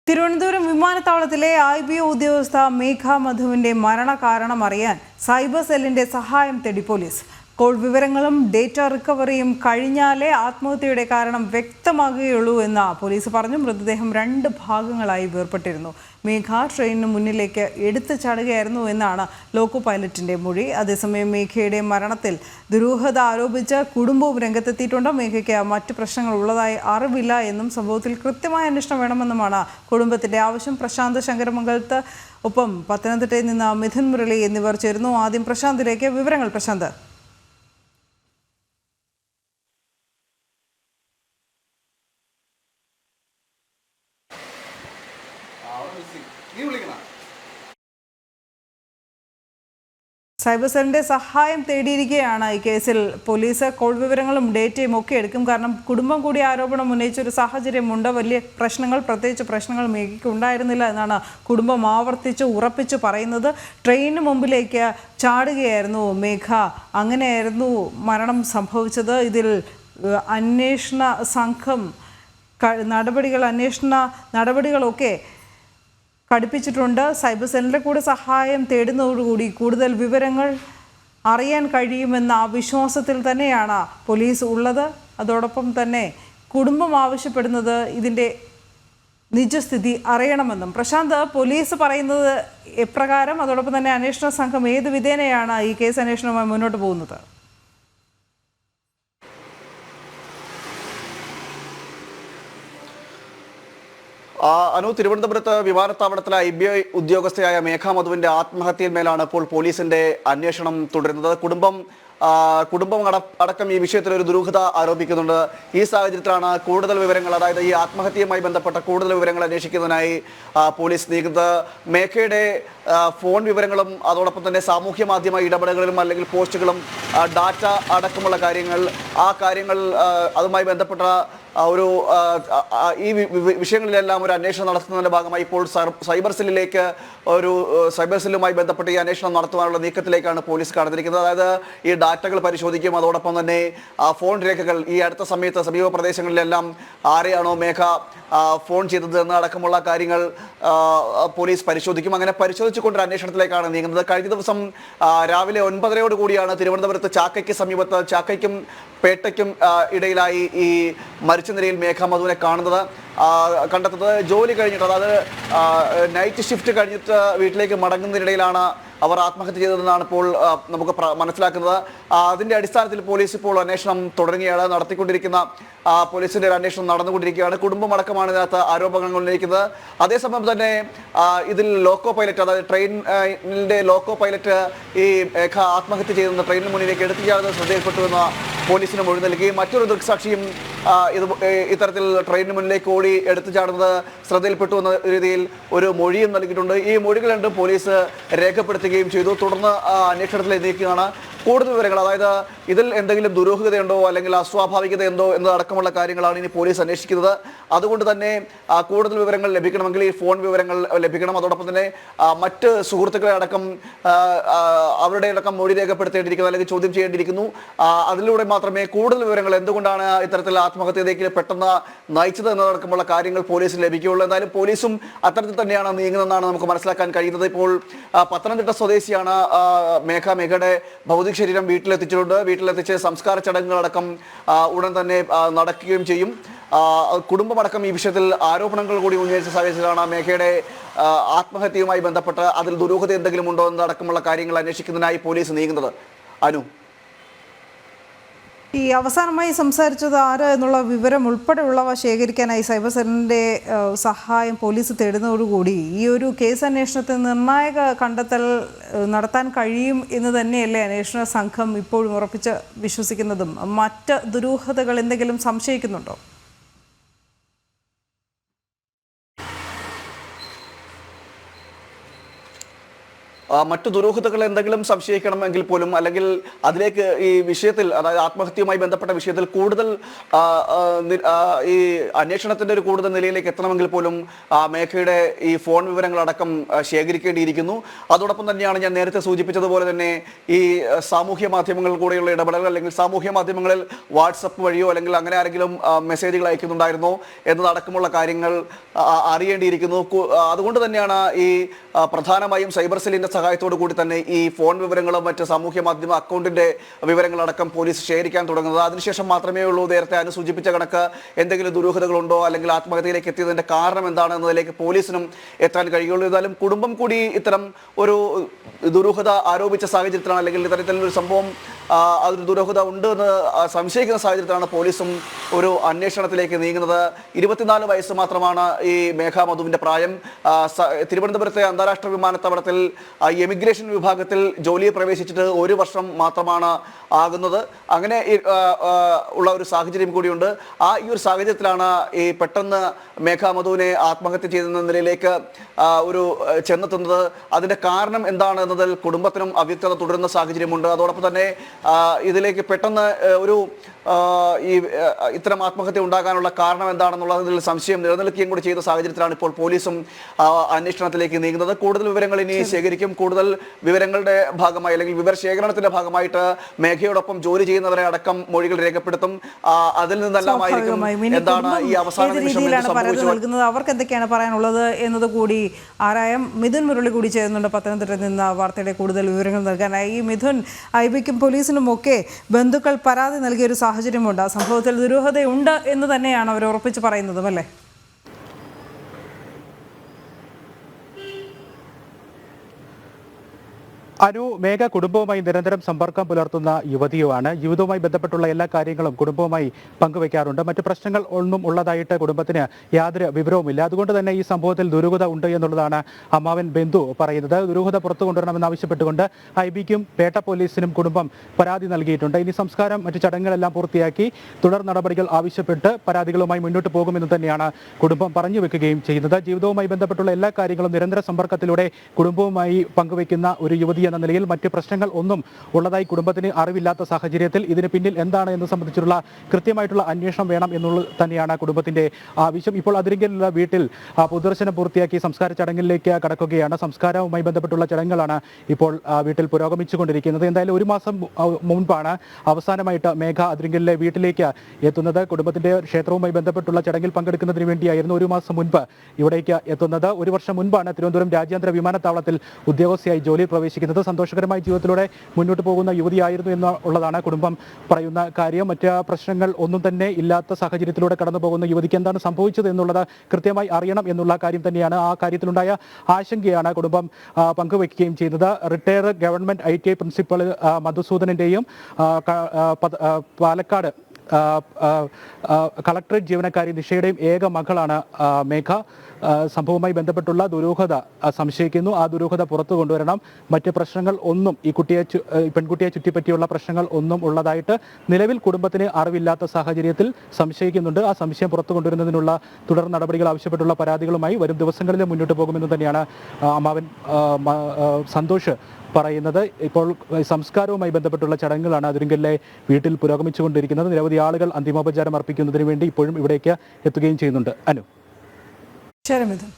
തിരുവനന്തപുരം വിമാനത്താവളത്തിലെ IBO ഉദ്യോഗസ്ഥ മേഘ മധുവിന്റെ മരണകാരണം അറിയാൻ സൈബർ സെല്ലിന്റെ സഹായം തേടി പോലീസ്. കോൾ വിവരങ്ങളും ഡേറ്റ റിക്കവറിയും കഴിഞ്ഞാലേ ആത്മഹത്യയുടെ കാരണം വ്യക്തമാകുകയുള്ളൂ എന്ന് പോലീസ് പറഞ്ഞു. മൃതദേഹം 2 ഭാഗങ്ങളായി വേർപെട്ടിരുന്നു. മേഘ ട്രെയിനിന് മുന്നിലേക്ക് എടുത്തു ചാടുകയായിരുന്നു എന്നാണ് ലോക്കോ പൈലറ്റിന്റെ മൊഴി. അതേസമയം മേഘയുടെ മരണത്തിൽ ദുരൂഹത ആരോപിച്ച് കുടുംബവും രംഗത്തെത്തിയിട്ടുണ്ട്. മേഘയ്ക്ക് മറ്റ് പ്രശ്നങ്ങൾ ഉള്ളതായി അറിവില്ല എന്നും സംഭവത്തിൽ കൃത്യമായ അന്വേഷണം വേണമെന്നുമാണ് കുടുംബത്തിന്റെ ആവശ്യം. പ്രശാന്ത് ശങ്കരമംഗലത്ത് ഒപ്പം പത്തനംതിട്ടയിൽ നിന്ന് മിഥുൻ മുരളി എന്നിവർ ചേരുന്നു. ആദ്യം പ്രശാന്തിലേക്ക് വിവരങ്ങൾ. പ്രശാന്ത്, സൈബർ സെല്ലിന്റെ സഹായം തേടിയിരിക്കുകയാണ് ഈ കേസിൽ പോലീസ്. കോൾ വിവരങ്ങളും ഡേറ്റയും ഒക്കെ എടുക്കും. കാരണം കുടുംബം കൂടി ആരോപണം ഉന്നയിച്ചൊരു സാഹചര്യമുണ്ട്. വലിയ പ്രശ്നങ്ങൾ, പ്രത്യേകിച്ച് പ്രശ്നങ്ങൾ മേഘയ്ക്ക് ഉണ്ടായിരുന്നില്ല എന്നാണ് കുടുംബം ഉറപ്പിച്ച് പറയുന്നത്. ട്രെയിനിന് മുമ്പിലേക്ക് ചാടുകയായിരുന്നു മേഘ. അങ്ങനെയായിരുന്നു മരണം സംഭവിച്ചത്. ഇതിൽ അന്വേഷണ സംഘം നടപടികളൊക്കെ കടുപ്പിച്ചിട്ടുണ്ട്. സൈബർ സെല്ലിൻ്റെ കൂടെ സഹായം തേടുന്നതോടുകൂടി കൂടുതൽ വിവരങ്ങൾ അറിയാൻ കഴിയുമെന്ന വിശ്വാസത്തിൽ തന്നെയാണ് പോലീസ് ഉള്ളത്. അതോടൊപ്പം തന്നെ കുടുംബം ആവശ്യപ്പെടുന്നത് ഇതിൻ്റെ നിജസ്ഥിതി അറിയണമെന്നും. പ്രശാന്ത്, പോലീസ് പറയുന്നത് എപ്രകാരം, അതോടൊപ്പം തന്നെ അന്വേഷണ സംഘം ഏത് വിധേനയാണ് ഈ കേസ് അന്വേഷണവുമായി മുന്നോട്ട് പോകുന്നത്? തിരുവനന്തപുരത്ത് വിമാനത്താവളത്തിലെ IBO ഉദ്യോഗസ്ഥയായ മേഘ മധുവിന്റെ ആത്മഹത്യയിന്മേലാണ് ഇപ്പോൾ പോലീസിന്റെ അന്വേഷണം തുടരുന്നത്. കുടുംബം അടക്കം ഈ വിഷയത്തിൽ ഒരു ദുരൂഹത ആരോപിക്കുന്നുണ്ട്. ഈ സാഹചര്യത്തിലാണ് കൂടുതൽ വിവരങ്ങൾ, അതായത് ഈ ആത്മഹത്യയുമായി ബന്ധപ്പെട്ട കൂടുതൽ വിവരങ്ങൾ അന്വേഷിക്കുന്നതിനായി പോലീസ് നീങ്ങുന്നത്. മേഘയുടെ ഫോൺ വിവരങ്ങളും അതോടൊപ്പം തന്നെ സാമൂഹ്യ മാധ്യമ ഇടപെടലുകളും അല്ലെങ്കിൽ പോസ്റ്റുകളും ഡാറ്റ അടക്കമുള്ള കാര്യങ്ങൾ അതുമായി ബന്ധപ്പെട്ട ഈ വിഷയങ്ങളിലെല്ലാം ഒരു അന്വേഷണം നടത്തുന്നതിന്റെ ഭാഗമായി ഇപ്പോൾ സൈബർ സെല്ലുമായി ബന്ധപ്പെട്ട് ഈ അന്വേഷണം നടത്തുവാനുള്ള നീക്കത്തിലേക്കാണ് പോലീസ് കടന്നിരിക്കുന്നത്. അതായത് ഈ ഡാറ്റകൾ പരിശോധിക്കും. അതോടൊപ്പം തന്നെ ഫോൺ രേഖകൾ, ഈ അടുത്ത സമയത്ത് സമീപ പ്രദേശങ്ങളിലെല്ലാം ആരെയാണോ മേഘ ഫോൺ ചെയ്തത് എന്ന് അടക്കമുള്ള കാര്യങ്ങൾ പോലീസ് പരിശോധിക്കും. അങ്ങനെ പരിശോധിച്ചുകൊണ്ടൊരു അന്വേഷണത്തിലേക്കാണ് നീങ്ങുന്നത്. കഴിഞ്ഞ ദിവസം രാവിലെ 9:30 തിരുവനന്തപുരത്ത് ചാക്കയ്ക്ക് സമീപത്ത്, ചാക്കയ്ക്കും പേട്ടയ്ക്കും ഇടയിലായി ഈ മരിച്ച നിലയിൽ മേഘ മധുവിനെ കണ്ടെത്തുന്നത്. ജോലി കഴിഞ്ഞിട്ട്, അതായത് നൈറ്റ് ഷിഫ്റ്റ് കഴിഞ്ഞിട്ട് വീട്ടിലേക്ക് മടങ്ങുന്നതിനിടയിലാണ് അവർ ആത്മഹത്യ ചെയ്തതെന്നാണ് ഇപ്പോൾ നമുക്ക് മനസ്സിലാക്കുന്നത്. അതിന്റെ അടിസ്ഥാനത്തിൽ പോലീസ് ഇപ്പോൾ അന്വേഷണം നടത്തിക്കൊണ്ടിരിക്കുന്ന പോലീസിന്റെ ഒരു അന്വേഷണം നടന്നുകൊണ്ടിരിക്കുകയാണ്. കുടുംബമടക്കമാണ് ഇതിനകത്ത് ആരോപണങ്ങൾ ഉന്നയിക്കുന്നത്. അതേസമയം തന്നെ ഇതിൽ ലോക്കോ പൈലറ്റ്, അതായത് ട്രെയിനിന്റെ ലോക്കോ പൈലറ്റ് ഈ മേഘ ആത്മഹത്യ ചെയ്തെന്ന് ട്രെയിനിന് മുന്നിലേക്ക് എടുത്തുചാടുന്നത് ശ്രദ്ധയിൽപ്പെട്ടുവെന്ന് പോലീസിന് മൊഴി നൽകി. മറ്റൊരു ദൃക്സാക്ഷിയും ഇത്തരത്തിൽ ട്രെയിനിന് മുന്നിലേക്ക് ഓടി എടുത്തു ചാടുന്നത് ശ്രദ്ധയിൽപ്പെട്ടു എന്ന രീതിയിൽ ഒരു മൊഴിയും നൽകിയിട്ടുണ്ട്. ഈ മൊഴികൾ രണ്ടും പോലീസ് രേഖപ്പെടുത്തുകയും ചെയ്തു. തുടർന്ന് അന്വേഷണത്തിലേക്ക് നീക്കുകയാണ്. കൂടുതൽ വിവരങ്ങൾ, അതായത് ഇതിൽ എന്തെങ്കിലും ദുരൂഹതയുണ്ടോ അല്ലെങ്കിൽ അസ്വാഭാവികതയുണ്ടോ എന്നതടക്കമുള്ള കാര്യങ്ങളാണ് ഇനി പോലീസ് അന്വേഷിക്കുന്നത്. അതുകൊണ്ട് തന്നെ കൂടുതൽ വിവരങ്ങൾ ലഭിക്കണമെങ്കിൽ ഈ ഫോൺ വിവരങ്ങൾ ലഭിക്കണം. അതോടൊപ്പം തന്നെ മറ്റ് സുഹൃത്തുക്കളെ അടക്കം അവരുടെ അടക്കം മൊഴി രേഖപ്പെടുത്തേണ്ടിയിരിക്കുന്നു അല്ലെങ്കിൽ ചോദ്യം ചെയ്യേണ്ടിയിരിക്കുന്നു. അതിലൂടെ മാത്രമേ കൂടുതൽ വിവരങ്ങൾ, എന്തുകൊണ്ടാണ് ഇത്തരത്തിൽ ആത്മഹത്യയിലേക്ക് പെട്ടെന്ന് നയിച്ചത് എന്നതടക്കമുള്ള കാര്യങ്ങൾ പോലീസിന് ലഭിക്കുകയുള്ളൂ. എന്തായാലും പോലീസും അത്തരത്തിൽ തന്നെയാണ് നീങ്ങുന്നതെന്നാണ് നമുക്ക് മനസ്സിലാക്കാൻ കഴിയുന്നത്. ഇപ്പോൾ പത്തനംതിട്ട സ്വദേശിയാണ് മേഘയുടെ ഭൗതിക ശരീരം വീട്ടിലെത്തിച്ച് സംസ്കാര ചടങ്ങുകളടക്കം ഉടൻ തന്നെ നടക്കുകയും ചെയ്യും. കുടുംബമടക്കം ഈ വിഷയത്തിൽ ആരോപണങ്ങൾ കൂടി ഉന്നയിച്ച സാഹചര്യത്തിലാണ് മേഘയുടെ ആത്മഹത്യയുമായി ബന്ധപ്പെട്ട് അതിൽ ദുരൂഹത എന്തെങ്കിലും ഉണ്ടോ എന്നതടക്കമുള്ള കാര്യങ്ങൾ അന്വേഷിക്കുന്നതിനായി പോലീസ് നീങ്ങുന്നത്. അനു, ഈ അവസാനമായി സംസാരിച്ചത് ആര് എന്നുള്ള വിവരം ഉൾപ്പെടെയുള്ളവ ശേഖരിക്കാനായി സൈബർ സെല്ലിൻ്റെ സഹായം പോലീസ് തേടുന്നതോടുകൂടി ഈ ഒരു കേസ് അന്വേഷണത്തിൽ നിർണായക കണ്ടെത്തൽ നടത്താൻ കഴിയും എന്ന് തന്നെയല്ലേ അന്വേഷണ സംഘം ഇപ്പോഴും ഉറപ്പിച്ച് വിശ്വസിക്കുന്നതും? മറ്റ് ദുരൂഹതകൾ എന്തെങ്കിലും സംശയിക്കുന്നുണ്ടോ? മറ്റു ദുരൂഹതകൾ എന്തെങ്കിലും സംശയിക്കണമെങ്കിൽ പോലും, അല്ലെങ്കിൽ അതിലേക്ക് ഈ വിഷയത്തിൽ, അതായത് ആത്മഹത്യയുമായി ബന്ധപ്പെട്ട വിഷയത്തിൽ കൂടുതൽ ഈ അന്വേഷണത്തിന്റെ ഒരു കൂടുതൽ നിലയിലേക്ക് എത്തണമെങ്കിൽ പോലും മേഘയുടെ ഈ ഫോൺ വിവരങ്ങളടക്കം ശേഖരിക്കേണ്ടിയിരിക്കുന്നു. അതോടൊപ്പം തന്നെയാണ് ഞാൻ നേരത്തെ സൂചിപ്പിച്ചതുപോലെ തന്നെ ഈ സാമൂഹ്യ മാധ്യമങ്ങളിൽ കൂടെയുള്ള ഇടപെടലുകൾ, അല്ലെങ്കിൽ സാമൂഹ്യ മാധ്യമങ്ങളിൽ വാട്സപ്പ് വഴിയോ അല്ലെങ്കിൽ അങ്ങനെ ആരെങ്കിലും മെസ്സേജുകൾ അയക്കുന്നുണ്ടായിരുന്നോ എന്നതടക്കമുള്ള കാര്യങ്ങൾ അറിയേണ്ടിയിരിക്കുന്നു. അതുകൊണ്ട് തന്നെയാണ് ഈ പ്രധാനമായും സൈബർ സെല്ലിന്റെ സഹായത്തോടു കൂടി തന്നെ ഈ ഫോൺ വിവരങ്ങളും മറ്റ് സാമൂഹ്യ മാധ്യമ അക്കൗണ്ടിന്റെ വിവരങ്ങളടക്കം പോലീസ് ശേഖരിക്കാൻ തുടങ്ങുന്നത്. അതിനുശേഷം മാത്രമേ ഉള്ളൂ നേരത്തെ സൂചിപ്പിച്ച കണക്ക് എന്തെങ്കിലും ദുരൂഹതകളുണ്ടോ അല്ലെങ്കിൽ ആത്മഹത്യയിലേക്ക് എത്തിയതിന്റെ കാരണം എന്താണ് എന്നതിലേക്ക് പോലീസിനും എത്താൻ കഴിയുള്ളൂ. ഏതായാലും കുടുംബം കൂടി ഇത്തരം ഒരു ദുരൂഹത ആരോപിച്ച സാഹചര്യത്തിലാണ്, അല്ലെങ്കിൽ ഇത്തരത്തിലൊരു സംഭവം അതൊരു ദുരൂഹത ഉണ്ട് എന്ന് സംശയിക്കുന്ന സാഹചര്യത്തിലാണ് പോലീസും ഒരു അന്വേഷണത്തിലേക്ക് നീങ്ങുന്നത്. 24 വയസ്സ് മാത്രമാണ് ഈ മേഘ മധുവിന്റെ പ്രായം. തിരുവനന്തപുരത്തെ അന്താരാഷ്ട്ര വിമാനത്താവളത്തിൽ എമിഗ്രേഷൻ വിഭാഗത്തിൽ ജോലിയെ പ്രവേശിച്ചിട്ട് 1 വർഷം മാത്രമാണ് ആകുന്നത്. അങ്ങനെ ഉള്ള ഒരു സാഹചര്യം കൂടിയുണ്ട്. ഈ ഒരു സാഹചര്യത്തിലാണ് ഈ പെട്ടെന്ന് മേഘ മധുവിനെ ആത്മഹത്യ ചെയ്യുന്ന നിലയിലേക്ക് ഒരു ചെന്നെത്തുന്നത്. അതിന്റെ കാരണം എന്താണ് എന്നതിൽ കുടുംബത്തിനും അവ്യക്തത തുടരുന്ന സാഹചര്യമുണ്ട്. അതോടൊപ്പം തന്നെ ഇതിലേക്ക് പെട്ടെന്ന് ഒരു ഇത്തരം ആത്മഹത്യ ഉണ്ടാകാനുള്ള കാരണം എന്താണെന്നുള്ളതിൽ സംശയം നിലനിൽക്കുകയും കൂടി ചെയ്ത സാഹചര്യത്തിലാണ് ഇപ്പോൾ പോലീസും അന്വേഷണത്തിലേക്ക് നീങ്ങുന്നത്. കൂടുതൽ വിവരങ്ങൾ ഇനി ശേഖരിക്കും. കൂടുതൽ വിവരങ്ങളുടെ ഭാഗമായി, അല്ലെങ്കിൽ വിവരശേഖരണത്തിന്റെ ഭാഗമായിട്ട് മേഘയോടൊപ്പം ജോലി ചെയ്യുന്നവരെ അടക്കം മൊഴികൾ രേഖപ്പെടുത്തും. അതിൽ നിന്നെല്ലാമായിരിക്കും എന്താണ് ഈ അവസാന നിമിഷം അവർക്ക് എന്തൊക്കെയാണ് പറയാനുള്ളത് എന്നത് കൂടി ആരായം. മിഥുൻ മുരളി കൂടി ചേരുന്നുണ്ട് പത്തനംതിട്ടയിൽ നിന്ന് വാർത്തയുടെ കൂടുതൽ വിവരങ്ങൾ നൽകാനായി. ഈ മിഥുൻ, ഐബിക്കും പോലീസിനും ഒക്കെ ബന്ധുക്കൾ പരാതി നൽകിയ ഒരു സാഹചര്യമുണ്ട്. ആ സംഭവത്തിൽ ദുരൂഹതയുണ്ട് എന്ന് തന്നെയാണ് അവർ ഉറപ്പിച്ച് പറയുന്നതും, അല്ലേ? മേഘ കുടുംബവുമായി നിരന്തരം സമ്പർക്കം പുലർത്തുന്ന യുവതിയുമാണ്. ജീവിതവുമായി ബന്ധപ്പെട്ടുള്ള എല്ലാ കാര്യങ്ങളും കുടുംബവുമായി പങ്കുവെക്കാറുണ്ട്. മറ്റു പ്രശ്നങ്ങൾ ഒന്നും ഉള്ളതായിട്ട് കുടുംബത്തിന് യാതൊരു വിവരവുമില്ല. അതുകൊണ്ട് തന്നെ ഈ സംഭവത്തിൽ ദുരൂഹത ഉണ്ട് എന്നുള്ളതാണ് അമ്മാവൻ ബന്ധു പറയുന്നത്. ദുരൂഹത പുറത്തു കൊണ്ടുവരണമെന്നാവശ്യപ്പെട്ടുകൊണ്ട് ഐബിക്കും പേട്ട പോലീസിനും കുടുംബം പരാതി നൽകിയിട്ടുണ്ട്. ഇനി സംസ്കാരം, മറ്റു ചടങ്ങുകളെല്ലാം പൂർത്തിയാക്കി തുടർ നടപടികൾ ആവശ്യപ്പെട്ട് പരാതികളുമായി മുന്നോട്ട് പോകുമെന്ന് തന്നെയാണ് കുടുംബം പറഞ്ഞു വെക്കുകയും ചെയ്യുന്നത്. ജീവിതവുമായി ബന്ധപ്പെട്ടുള്ള എല്ലാ കാര്യങ്ങളും നിരന്തര സമ്പർക്കത്തിലൂടെ കുടുംബവുമായി പങ്കുവെക്കുന്ന ഒരു യുവതി എന്ന നിലയിൽ മറ്റ് പ്രശ്നങ്ങൾ ഒന്നും ഉള്ളതായി കുടുംബത്തിന് അറിവില്ലാത്ത സാഹചര്യത്തിൽ ഇതിന് പിന്നിൽ എന്താണ് എന്ന് സംബന്ധിച്ചുള്ള കൃത്യമായിട്ടുള്ള അന്വേഷണം വേണം എന്നുള്ളത് തന്നെയാണ് കുടുംബത്തിന്റെ ആവശ്യം. ഇപ്പോൾ അതിരിക്കലുള്ള വീട്ടിൽ പൊതുദർശനം പൂർത്തിയാക്കി സംസ്കാര ചടങ്ങിലേക്ക് കടക്കുകയാണ്. സംസ്കാരവുമായി ബന്ധപ്പെട്ടുള്ള ചടങ്ങുകളാണ് ഇപ്പോൾ വീട്ടിൽ പുരോഗമിച്ചുകൊണ്ടിരിക്കുന്നത്. എന്തായാലും 1 മാസം മുൻപാണ് അവസാനമായിട്ട് മേഘ അതിരിങ്കലിലെ വീട്ടിലേക്ക് എത്തുന്നത്. കുടുംബത്തിന്റെ ക്ഷേത്രവുമായി ബന്ധപ്പെട്ടുള്ള ചടങ്ങിൽ പങ്കെടുക്കുന്നതിന് വേണ്ടിയായിരുന്നു 1 മാസം മുൻപ് ഇവിടേക്ക് എത്തുന്നത്. 1 വർഷം മുൻപാണ് തിരുവനന്തപുരം രാജ്യാന്തര വിമാനത്താവളത്തിൽ ഉദ്യോഗസ്ഥയായി ജോലിയിൽ പ്രവേശിക്കുന്നത്. സന്തോഷകരമായ ജീവിതത്തിലൂടെ മുന്നോട്ട് പോകുന്ന യുവതിയായിരുന്നു എന്നുള്ളതാണ് കുടുംബം പറയുന്ന കാര്യം. മറ്റ് പ്രശ്നങ്ങൾ ഒന്നും തന്നെ ഇല്ലാത്ത സാഹചര്യത്തിലൂടെ കടന്നു പോകുന്ന യുവതിക്ക് എന്താണ് സംഭവിച്ചത് എന്നുള്ളത് കൃത്യമായി അറിയണം എന്നുള്ള കാര്യം തന്നെയാണ്. ആ കാര്യത്തിലുണ്ടായ ആശങ്കയാണ് കുടുംബം പങ്കുവയ്ക്കുകയും ചെയ്യുന്നത്. റിട്ടയർഡ് ഗവൺമെന്റ് ITI പ്രിൻസിപ്പൽ മധുസൂദനന്റെയും പാലക്കാട് കളക്ടറേറ്റ് ജീവനക്കാരി നിഷയുടെയും ഏക മകളാണ് മേഘ. സംഭവവുമായി ബന്ധപ്പെട്ടുള്ള ദുരൂഹത സംശയിക്കുന്നു. ആ ദുരൂഹത പുറത്തു കൊണ്ടുവരണം. മറ്റ് പ്രശ്നങ്ങൾ ഒന്നും ഈ പെൺകുട്ടിയെ ചുറ്റിപ്പറ്റിയുള്ള പ്രശ്നങ്ങൾ ഒന്നും ഉള്ളതായിട്ട് നിലവിൽ കുടുംബത്തിന് അറിവില്ലാത്ത സാഹചര്യത്തിൽ സംശയിക്കുന്നുണ്ട്. ആ സംശയം പുറത്തു കൊണ്ടുവരുന്നതിനുള്ള തുടർ നടപടികൾ ആവശ്യപ്പെട്ടുള്ള പരാതികളുമായി വരും ദിവസങ്ങളിൽ മുന്നോട്ട് പോകുമെന്ന് തന്നെയാണ് അമ്മാവൻ സന്തോഷ് പറയുന്നത്. ഇപ്പോൾ സംസ്കാരവുമായി ബന്ധപ്പെട്ടുള്ള ചടങ്ങുകളാണ് അതിരിങ്കലിലെ വീട്ടിൽ പുരോഗമിച്ചുകൊണ്ടിരിക്കുന്നത്. നിരവധി ആളുകൾ അന്തിമോപചാരം അർപ്പിക്കുന്നതിന് വേണ്ടി ഇപ്പോഴും ഇവിടേക്ക് എത്തുകയും ചെയ്യുന്നുണ്ട്. അനു. ശരി മിഥുൻ.